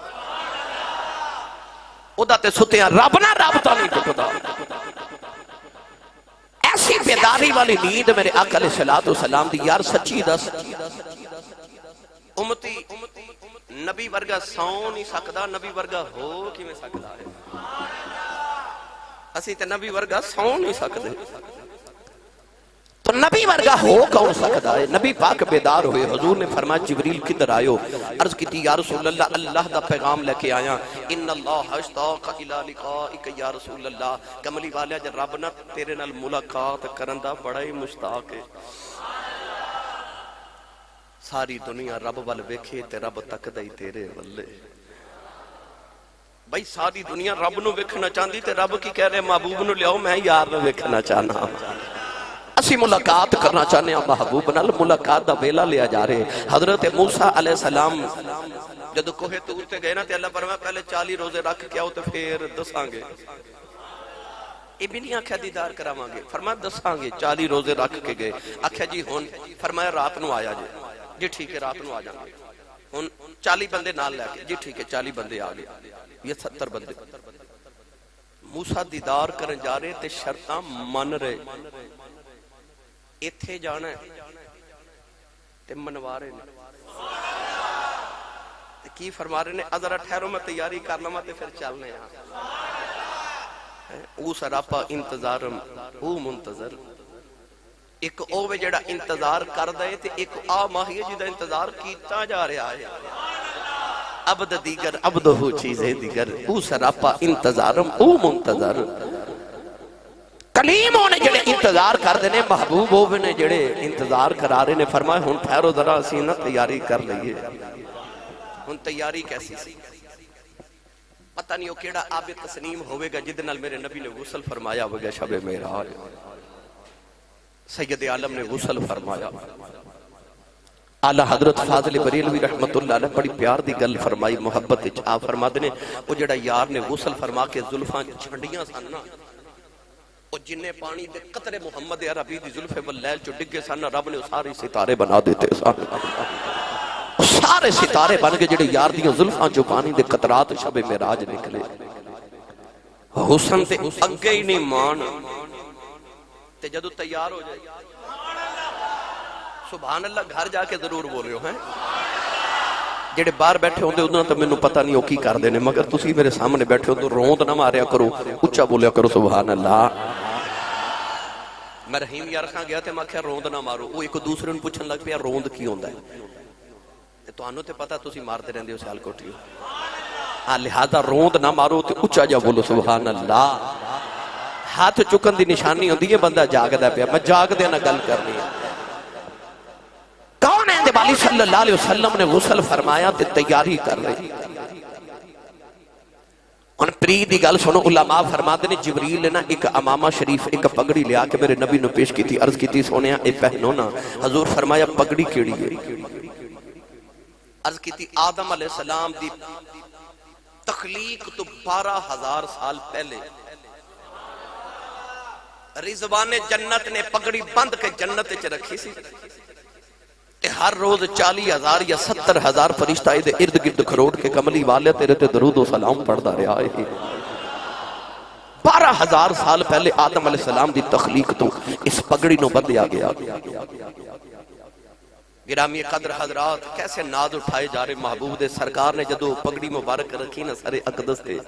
او دا تے ستیاں رب نہ رابطہ نہیں ٹوٹدا. ایسی بیداری والی نیند میرے آقا علیہ السلام دی یار سچی دس امتی نبی ورگا سو نہیں سکدا. نبی ورگا ہو کیویں سکدا ہے. اسی تے نبی ورگا سو نہیں سکدے تو نبی ورگا ہو کون سکتا ہے. نبی پاک بیدار ہوئے. حضور نے فرمایا جبریل کدھر آئیو. عرض کی تھی یا رسول اللہ اللہ دا پیغام لے کے آیا. ان اللہ اشتاق الى لقائک یا رسول اللہ. کملی والے جب رب نہ تیرے نال ملاقات کرن دا بڑا ہی مشتاق ہے. ساری دنیا رب وال ویکھے تے رب تک دائی تیرے والے. بھائی ساری دنیا رب نو ویکھنا چاندی تے رب کی کہہ رہے محبوب نو لیاؤ میں یار نو ویکھنا چاہنا. اسی ملاقات کرنا چاہنے ہیں محبوب نال. ملاقات دا ویلا لیا جا رہے. حضرت موسیٰ علیہ السلام جدو کوہ طور تے گئے نا تے اللہ فرمایا پہلے 40 روزے رکھ کے آؤ تے پھر دساں گے. ابنی آکھیا دیدار کراواں گے. فرمایا دساں گے. 40 روزے رکھ کے گئے. آکھیا جی ہون فرمایا رات نو آیا جی ٹھیک ہے رات نو آ جائیں گے. ہون 40 بندے نال لے کے جی ٹھیک ہے 40 بندے آ گئے. یہ 70 بندے. موسیٰ دیدار کرن جا رہے تے شرطاں من رہے. اتھے جانا ہے تے منوارے نے کی فرما رہے نے ادھر ٹھہرو میں تیاری کر لما تے پھر چلنے او سراپا انتظارم او منتظر. ایک اوے جڑا انتظار کر دے تے ایک آ ماہی جدا انتظار کیتا جا رہا ہے. عبد دیگر عبدہو چیزیں دیگر او سراپا انتظارم او منتظر. کلیموں نے جڑے انتظار کر دینے محبوبوں نے جڑے انتظار کرا رہے نے فرمائے ہن ٹھہرو ذرا اسی نہ تیاری کر لئیے. ہن تیاری کیسی سی پتہ نہیں ہو کیڑا آب تسنیم ہوئے گا جد نال میرے نبی نے غسل فرمایا ہوئے گا شب معراج. سید عالم نے غسل فرمایا. اعلی حضرت فاضل بریلوی رحمت اللہ علیہ بڑی پیار دی گل فرمائی محبت آپ فرما دینے. وہ جڑا یار نے غسل فرما کے زلفاں چھنڈیاں سن نا اور جنہیں پانی دے قطرے محمد عربی دی ظلف واللیل جو ڈگے سن رب نے سارے ستارے بنا دیتے سن. سارے ستارے بن کے جڑے یار دیاں ظلفاں جو پانی دے قطرات شب معراج نکلے. حسن تے اگے ہی نہیں مان تے تے جدو تیار ہو جائے سبحان اللہ گھر جا کے ضرور بولے ہو ہیں جڑے باہر بیٹھے ہوندے انہاں تو مینوں پتہ نہیں وہ کی کردے نے مگر تسی میرے سامنے بیٹھے ہو تو روند نہ ماریا کرو اچھا بولیا کرو سبحان اللہ میں رحیم یار خان گیا تے میں کہا روند نہ مارو وہ ایک دوسرے نے پوچھن لگ پیا روند کی ہوندا ہے تو انہوں تے پتہ تسی مارتے رہندے ہو سیال کوٹھی ہاں لہذا روند نہ مارو تے اچھا جا بولو سبحان اللہ ہاتھ چکن دی نشانی ہوندی ہے بندہ جاگدا پیا میں جاگ دے نہ گل کرنی ہے کون ہے والی صلی اللہ علیہ وسلم نے غسل فرمایا تے تیاری کر رہی ان پری دی گل سنو علماء فرماتے نے جبریل نے نا ایک امامہ شریف ایک پگڑی لیا کے میرے نبی نے پیش کی تھی عرض کی تھی سونیا اے پہنو نا حضور فرمایا پگڑی کیڑی ہے عرض کی تھی آدم علیہ السلام دی تخلیق تو 12,000 سال پہلے رضوان جنت نے پگڑی بند کے جنت چ رکھی سی تے ہر روز 40,000 یا 70,000 فرشتہ دے ارد گرد کھروڑ کے کملی والے تیرے تے درود و سلام پڑھدا رہا ہے 12,000 سال پہلے آدم علیہ السلام دی تخلیق تو اس پگڑی نو بدیا گیا گرامی قدر حضرات کیسے ناز اٹھائے جا رہے محبوب دے سرکار نے جدو پگڑی مبارک رکھی نا سر اقدس تے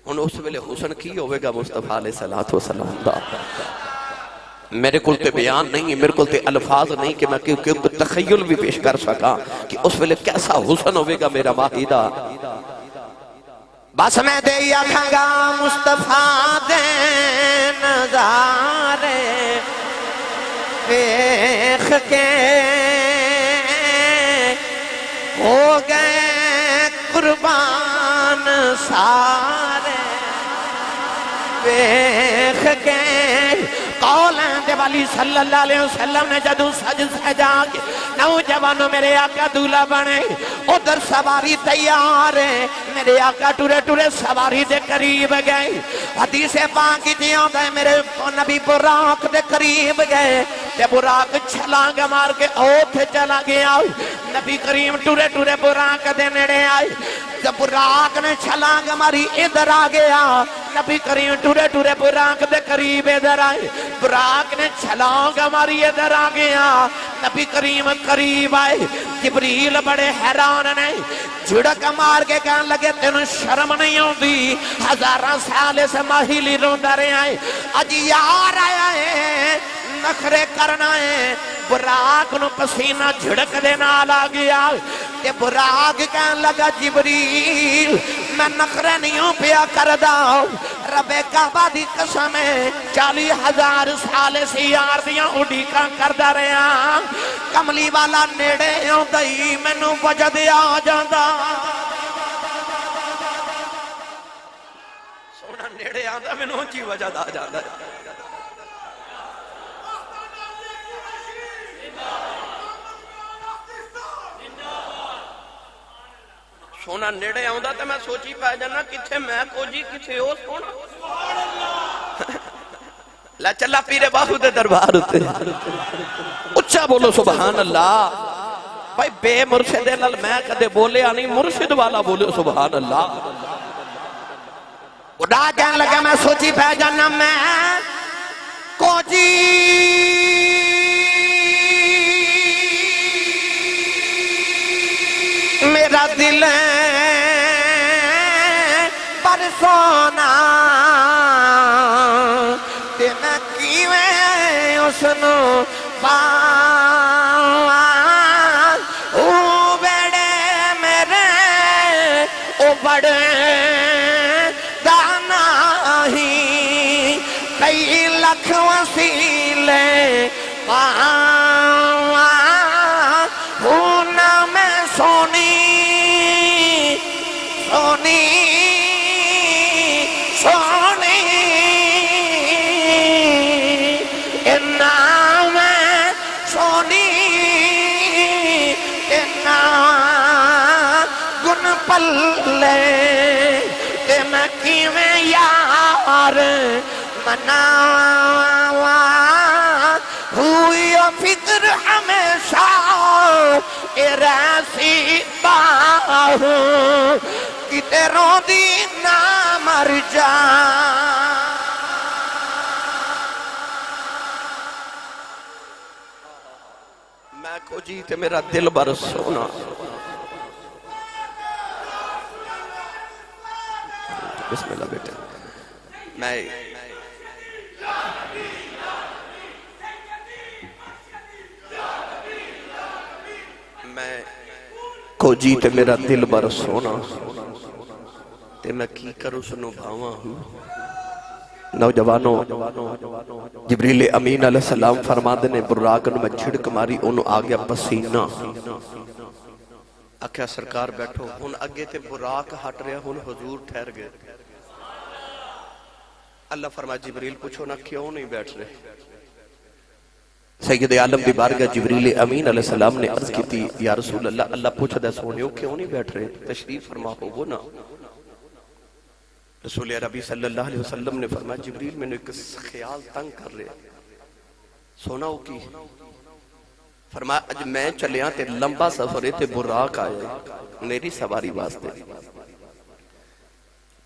ان اس ویلے حسن کی ہوئے گا مصطفیٰ علیہ السلام دا میرے کل تے بیان نہیں میرے کل تے الفاظ نہیں کہ میں کیونکہ تخیل بھی پیش کر سکا کہ اس ویلے کیسا حسن ہوئے گا میرا ماہیدہ بس میں دے آکھاں گا مصطفیٰ دے نظارے دیکھ کے ہو گئے قربان سارے دیکھ کے قول دے والی صلی اللہ علیہ وسلم نے جدو سج سجا کے نوجوانوں میرے آقا دولہ بنے ادھر سواری تیار ہے میرے آقا ٹورے ٹورے سواری دے قریب گئے حدیث پاک کی آتا ہے میرے نبی براق دے قریب گئے تے براق چھلانگ مار کے اوتھے چلا گیا نبی کریم ٹورے ٹورے براق دے نیڑے آئے جب براق نے چھلانگ ماری ادھر آ گیا نبی کریم ٹورے ٹورے براق دے قریب ادھر آئے براق نے چھلانگ ماری ادھر آ گیا نبی کریم قریب آئے جبریل بڑے حیران نے جھڑک مار کے کہنے لگے تینوں شرم نہیں ہوندی ہزاراں سالے سے ماہیلی روندہ رہے آئے اج یار آیا ہے نخرے کرنا ہے براق نو پسینہ جھڑک دینا آ گیا کہ براق کہنے لگا جبریل میں نخرے نہیں ہوں پیا کردہ رب کعبہ دی قسم ہے 40,000 سال سے یار دیاں اڈیکاں کردہ رہے ہیں کملی والا نیڑے ہوں دئی میں نو وجد آ جاندہ سونا نیڑے آندہ میں نو چی وجد آ جاندہ سونا نیڑے آؤں تا میں سوچی پائے جانا کتھے میں کو جی کتھے ہو سونا لا چلا پیرے باہو دے دربار ہوتے اچھا بولو سبحان اللہ بھائی بے مرشد لل میں کدے بولے آنی مرشد والا بولے سبحان اللہ اڑا جان لگا میں سوچی پائے جانا میں کو جی میرا دل پر سونا تے میں کیویں اسنو پاواں او بیڑے میرے او بڑے دانا ہی کئی لکھ وسیلے پاواں او نہ میں سونی سونی سونی انا میں سونی انا گن پلے تے میں کیویں یار مناواں ہوئی فکر ہمیشہ ایسی باہوں کی تیروں دی نہ مر جا میں کو جی تے میرا دل بر سونا بسم اللہ بیٹے میں کو جی تے میرا دل بر سونا تے میں کی کروں سنو بھاواں ہوں نوجوانوں جبریل امین علیہ السلام فرما دینے براقن میں چھڑک ماری انہوں آگیا پسینہ اکھیا سرکار بیٹھو ان اگے تے براق ہٹ رہا ان حضور ٹھہر گئے اللہ فرما جبریل پوچھو نا کیوں نہیں بیٹھ رہے سید عالم دی بارگاہ جبریل امین علیہ السلام نے عرض کی تھی یا رسول اللہ اللہ پوچھ دے سونیو کیوں نہیں بیٹھ رہے تشریف فرما ہوگو نا رسول عربی صلی اللہ علیہ وسلم نے فرمایا جبریل میں نے ایک خیال تنگ کر رہے سونا ہو کی فرمایا اج میں چلیاں تے لمبا سفرے تے براق آئے میری سواری واسطے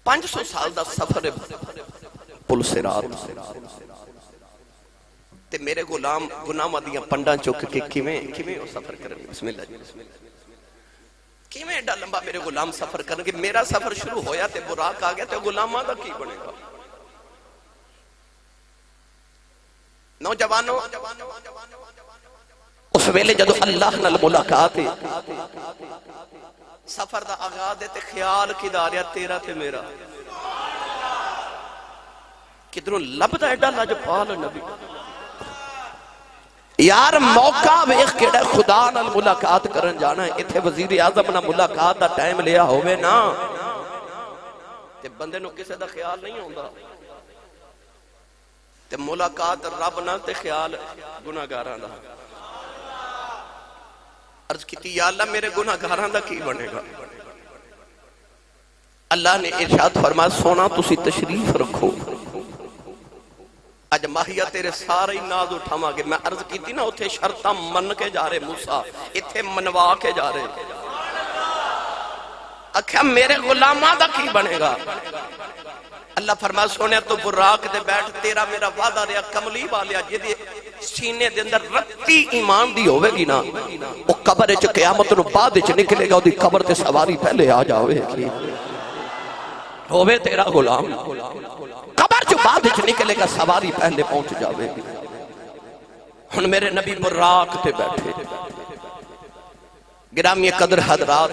500 سال دا سفر پل سرات تے میرے غلام گناہ مدیاں پنڈا چک کے کیویں وہ سفر کریں بسم اللہ جی کیویں ایڈا لمبا میرے غلام سفر کریں کہ میرا سفر شروع ہویا تے براق آ گیا تے غلاماں دا کی بنے گا نوجوانوں اس ویلے جدو اللہ نال ملاقات ہے سفر دا آغاز تے خیال کی داریا تیرا تے میرا کدھروں لبدا ایڈا لاجپال نبی یار موقع ویکھ کیڑا خدا نال ملاقات کرن جانا ہے ایتھے وزیر اعظم نال ملاقات دا ٹائم لیا ہووے نا تے بندے نو کسے دا خیال نہیں ہوندا تے ملاقات رب نال تے خیال گناہگاراں دا عرض کیتی یا اللہ میرے گناہگاراں دا کی بنے گا اللہ نے ارشاد فرمایا سونا تسی تشریف رکھو اج ماہیہ تیرے سارے ناز اٹھاواں گے میں عرض کی تھی نا اتھے شرطاں من کے جا رہے موسیٰ اتھے منوا کے جا رہے اکھیا میرے غلاماں دا کی بنے گا اللہ فرمایا سونے تو براق دے بیٹھ تیرا میرا وعدہ رہا کملی والیا جدی سینے دے اندر رتی ایمان دی ہوئے گی نا وہ قبر چ قیامت نو بعد چ نکلے گا دی قبر تے سواری پہلے آ جاوے گی ہوئے تیرا غلام قبر جو بعد وچ نکلے گا سواری پہلے پہنچ جاوے گی ہن میرے نبی براق تے بیٹھے گرامی قدر حضرات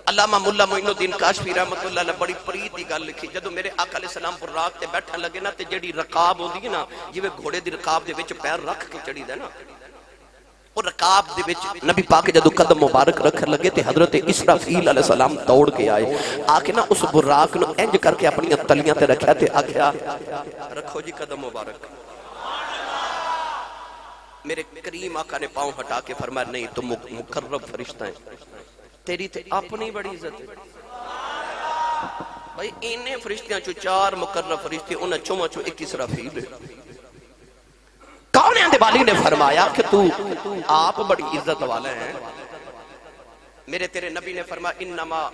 علامہ ملا معین الدین کاشفی رحمت اللہ علیہ بڑی پرید دی گل لکھی جدو میرے آقا علیہ السلام براق تے بیٹھن لگے نا تے جڑی رکاب ہوندی ہے نا جویں گھوڑے دی رکاب دے وچ پیر رکھ کے چڑھی دا نا وہ رکاب دے وچ نبی پاک جدو قدم مبارک رکھن لگے تے حضرت اسرافیل علیہ السلام دوڑ کے آئے آکے نا اس براق نو انج کر کے اپنی تلیاں تے رکھیا تے آکھیا رکھو جی قدم مبارک میرے کریم آقا نے پاؤں ہٹا کے فرمایا نہیں تم مقرب فرشتہ ہیں تیری تے اپنی بڑی عزت ہے بھائی انہیں فرشتیاں چو 4 مقرب فرشتے انہیں چوما چو 1 اسرافیل ہے کون اندے والی نے فرمایا کہ تو آپ بڑی عزت والے ہیں میرے تیرے نبی نے فرمایا انما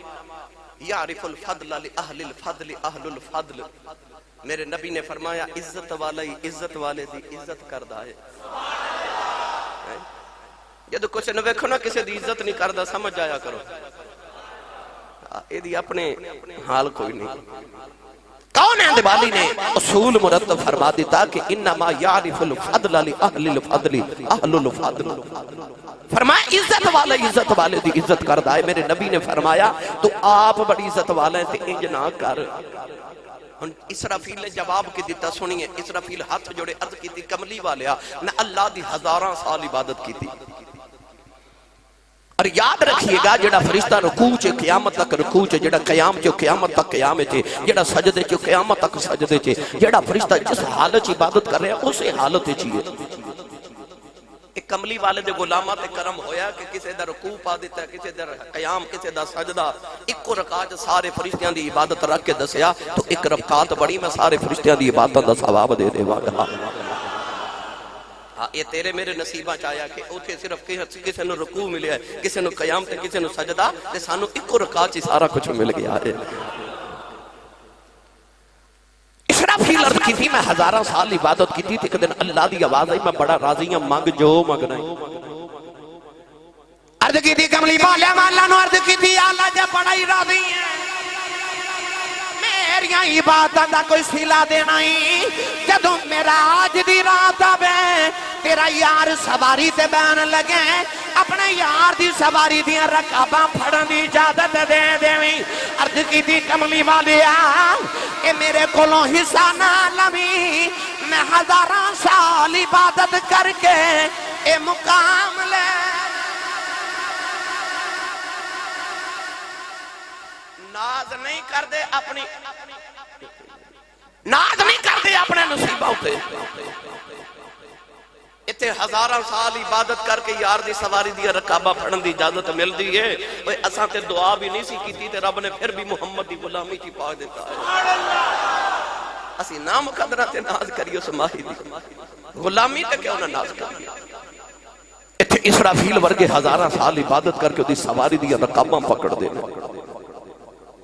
یعرف الفضل لأہل الفضل اہل الفضل میرے نبی نے فرمایا عزت والے دی عزت کردہ ہے جدو کچھ نہ ویکھو نا کسی دی عزت نہیں کردہ سمجھ آیا کرو اے دی اپنے حال کوئی نہیں کون ہے والی نے اصول مرتب فرما دیتا کہ انما یعرف الفضل لأہل الفضل اہل الفضل فرمایا عزت والے دی عزت کردہ ہے میرے نبی نے فرمایا تو آپ بڑی عزت والے ہیں تے انج نہ کر اسرافیل نے جواب کی دیتا سنیے اسرافیل ہاتھ جوڑے عرض کی تھی کملی والیا میں اللہ دی 1000 سال عبادت کی تھی اور یاد رکھیے گا جڑا فرشتہ رکوع چے قیامت تک رکوع چے جڑا قیام چے قیامت تک قیام چے جڑا سجدے چے قیامت تک سجدے چے جڑا فرشتہ جس حالت عبادت کر رہے ہیں اسے حالت چیئے ایک کملی والے دے غلامات کرم ہویا کہ کسے دا رکوع پا دیتا ہے کسے دا قیام کسے دا سجدہ ایک کو رکعت سارے فرشتیاں دی عبادت رکھ کے دسیا تو ایک رکعت بڑی میں سارے فرشتیاں دی عبادت دا ثواب دے دے واگا یہ تیرے میرے نصیبہ چاہیا کہ اوتھے صرف کسے نو رکوع ملے ہے کسے نو قیام تے کسے نو سجدہ تے سانو ایک کو رکعت چی سارا کچھ مل گیا ہے جبریل عرض کی تھی میں ہزاراں سال عبادت کی تھی ایک دن اللہ دی آواز آئی میں بڑا راضی ہوں منگ جو مگنا عرض کی تھی کملی والا مولا نو عرض کی تھی اللہ جب بڑا ہی راضی ہے میریاں عبادت دا کوئی صلہ دینا ہی جدوں میرا آج دی رات آوے تیرا یار سواری تے بین لگے اپنے یار دی سواری دیاں رکاباں پھڑن دی اجازت دے دیویں عرض کی تھی کملی والیا کہ میرے کولوں حصہ نہ لویں میں ہزاراں سال عبادت کر کے اے مقام لے ناز نہیں کر دے اپنی ناز نہیں کر دے اپنے نصیبہ ہوتے اتنے ہزاراں سال عبادت کر کے یار دی سواری دیا رکابہ پھڑن دی اجازت مل دی ہے اساں تے دعا بھی نہیں سی کی تے رب نے پھر بھی محمد دی غلامی کی پا دیتا ہے اسی نام قدرہ تے ناز کریو سماہی دی غلامی تے کیوں نہ ناز کریو اتنے اسرافیل ورگے ہزاراں سال عبادت کر کے دی سواری دیا رکابہ پکڑ دے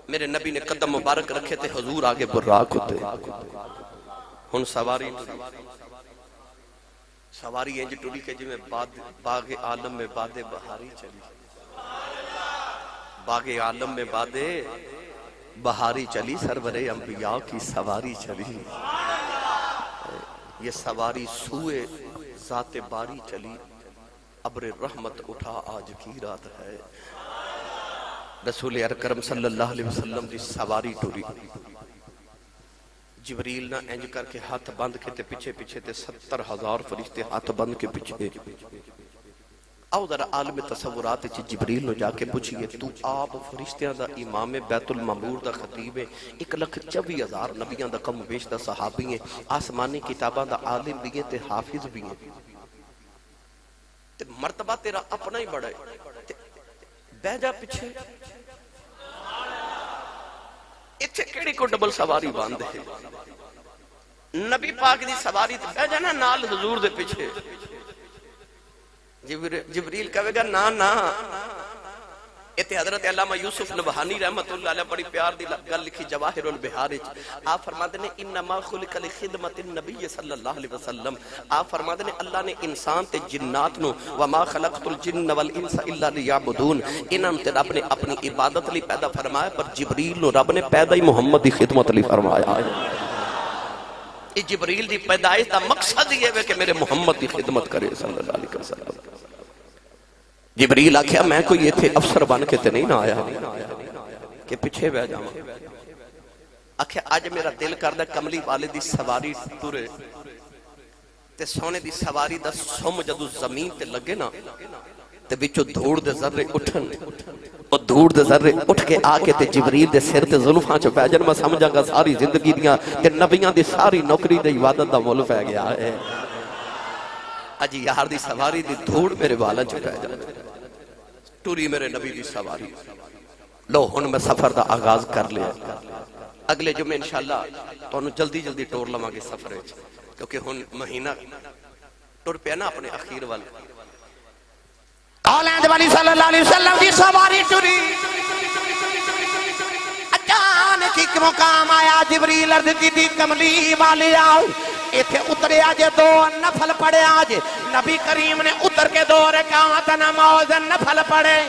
میرے نبی نے قدم مبارک رکھے تھے حضور آگے براق ہوتے ہن سواری انج ٹوڑی کے جی میں باغ عالم میں باد بہاری چلی باغ عالم میں باد بہاری چلی سرور انبیاء کی سواری چلی یہ سواری سوئے ذات باری چلی ابر رحمت اٹھا آج کی رات ہے رسول اکرم صلی اللہ علیہ وسلم دی سواری ٹوری جبریل نہ انج کر کے ہاتھ بند کے تے پیچھے پیچھے تے 70,000 فرشتے ہاتھ بند کے پیچھے آؤ ذرا عالم تصورات چی جبریل نو جا کے پوچھئے تو آپ فرشتیاں دا امام بیت المعمور دا خطیب ہے 1,24,000 نبیاں دا کم بیش دا صحابی ہیں آسمانی کتاباں دا عالم بھی ہیں تے حافظ بھی ہیں تے مرتبہ تیرا اپنا ہی بڑا ہے بہ جا پیچھے اتھے کیڑی کو ڈبل سواری باندھے نبی پاک دی سواری تے بہ جانا نال حضور دے پیچھے جبریل کہے گا نا اتھے حضرت علامہ یوسف نبہانی رحمت اللہ علیہ بڑی پیار دی گل لکھی جواہر البحار آپ فرماتے ہیں انما خلق لخدمت النبی صلی اللہ علیہ وسلم آپ فرماتے ہیں اللہ نے انسان تے جنات نو وما خلقت الجن والانس الا لیعبدون انہاں تے رب نے اپنی عبادت لی پیدا فرمایا پر جبریل نو رب نے پیدا ہی محمد دی خدمت لی فرمایا ہے یہ جبریل دی پیدائش دا مقصد یہ ہے کہ میرے محمد دی خدمت کرے صلی اللہ علیہ وسلم جبریل آکھیا میں کوئی یہ تھے افسر بن کے تے نہیں نہ آیا کہ پیچھے بہ جاؤں آکھیا آج میرا دل کردہ کملی والے دی سواری ٹورے تے سونے دی سواری دا سم جدو زمین تے لگے نا تے بچو دھوڑ دے ذرے اٹھن اور دھوڑ دے ذرے اٹھ کے آکے تے جبریل دے سر تے ظلفاں چو پیجن میں سمجھا گا ساری زندگی دیاں تے نبیاں دی ساری نوکری دے عبادت دا مول پہ گیا ہے اجی یار دی سواری دی دھوڑ میرے والا چو پیجن ٹوری میرے نبی دی سواری لو ہن میں سفر دا آغاز کر لیا اگلے جمعے انشاءاللہ تو انہوں جلدی جلدی ٹور لما گے سفر ہے کیونکہ ہن مہینہ ٹور پہ نا اپنے اخیر والے اولاد والی صلی اللہ علیہ وسلم دی سواری ٹوری اچانک ایک مقام آیا جبریل عرض کی تھی کملی والے آؤ ایتھے اترے آجے دو نفل پڑے آجے نبی کریم نے اتر کے دو رکعت نماز نفل پڑے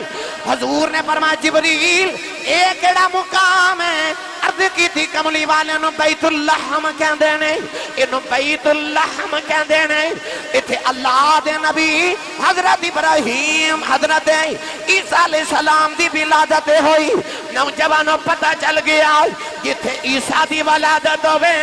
حضور نے فرمایا جبریل ایک ایڑا مقام ہے عرض کی تھی کملی والے نو بیت اللحم کہہ دینے انو بیت اللحم کہہ دینے ایتھے اللہ دے نبی حضرت ابراہیم حضرت عیسیٰ علیہ السلام دی ولادت ہوئی نوجوانوں پتہ چل گیا جتھے عیسیٰ دی ولادت ہوئے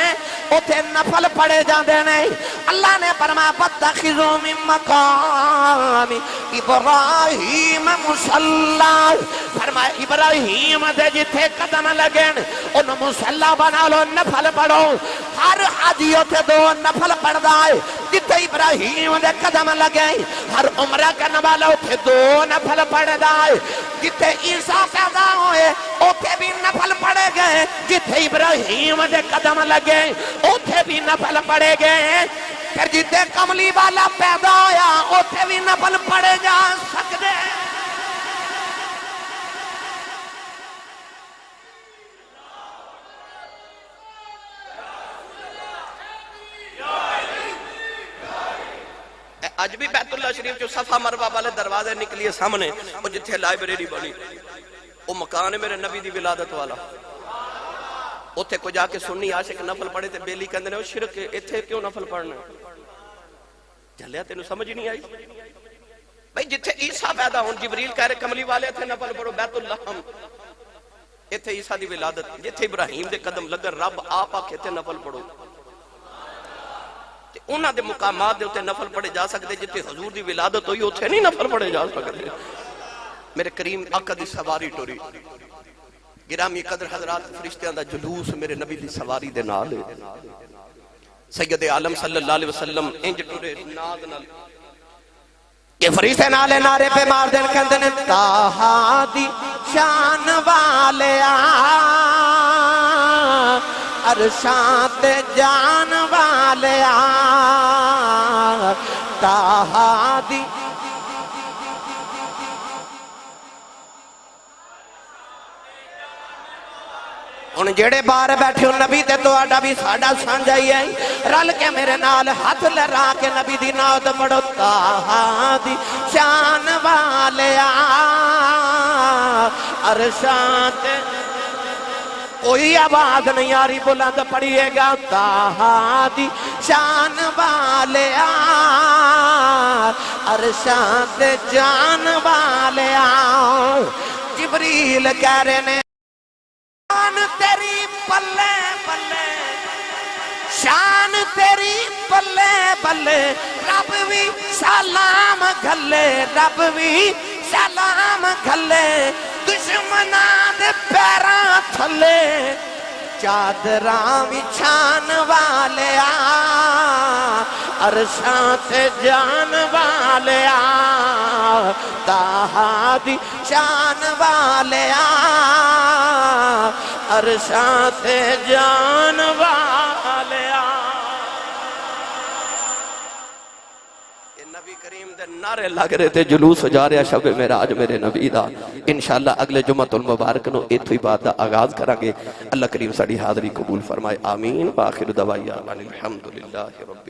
اتھے نفل پڑے جاندے نہیں اللہ نے فرمایا فاتخذوا من مقام ابراہیم مصلی فرمایا ابراہیم دے جتھے قدم لگن انہوں مصلی بنا لو نفل پڑھو ہر حاجی اتھے دو نفل پڑھ دائے جتھے ابراہیم دے قدم لگے ہر عمرہ کرنے والا اتھے دو نفل پڑھ دائے جتھے عیسیٰ پیدا ہوئے اتھے بھی نفل پڑھے گئے جتھے ابراہیم دے قدم لگے اتھے بھی نفل پڑھے گئے پھر جتھے کملی والا پیدا ہویا اتھے بھی نفل پڑھے جا سکتے اج بھی بیت اللہ شریف جو صفا مروہ والے دروازے نکلیے سامنے وہ جتھے لائبریری بنی وہ مکان ہے میرے نبی دی ولادت والا اتھے کو جا کے سنی عاشق نفل پڑھے تے بیلی کہندے نے او شرک اتھے کیوں نفل پڑھنا جھلیا تینوں سمجھ نہیں آئی بھئی جتھے عیسیٰ پیدا ہون جبریل کہہ رہے کملی والے تھے نفل پڑھو بیت اللہ اتھے عیسیٰ دی ولادت جتھے ابراہیم دے قدم لگر رب آپ آکھے تھے نفل پڑھو انہاں دے مقامات دے اتھے نفل پڑھے جا سکتے جتھے حضور دی ولادت ہوئی اتھے نہیں نفل پڑھے جا سکتے میرے کریم آقا دی سواری ٹوری گرامی قدر حضرات فرشتیاں دا جلوس میرے نبی دی سواری دے نال سید عالم صلی اللہ علیہ وسلم انج ٹورے ناد نال کہ فرشتے نالے نعرے پہ مار دین کہندے نے تاہا دی شان والے عرشاں تے جان والے تاہا دی ان جیڑے بار بیٹھے ہو نبی تے تو آڈا بھی ساڑا سانجا ہی ہے رل کے میرے نال ہاتھ لرا کے نبی دی ناؤد پڑھو تاہا دی شان والے عرشاں تے کوئی آواز نہیں آ رہی بلند پڑھئے گا تاہا دی شان والے عرشاں تے جان والے جبریل کہہ رہے نے شان تیری پلے پلے شان تیری پلے پلے رب بھی سلام گھلے رب بھی سلام گھلے دشمنان دے پیراں تھلے چادراں وچھان والے عرشاں تے جان والے تاہا دی شان والے عرشاں تے جان والے نبی کریم دے نعرے لگ رہے تھے جلوس جا رہا شب معراج میرے نبی دا انشاءاللہ اگلے جمعۃ المبارک نو ایتھوں ہی بات دا آغاز کریں گے اللہ کریم ساڈی حاضری قبول فرمائے آمین وآخر دعوانا الحمدللہ رب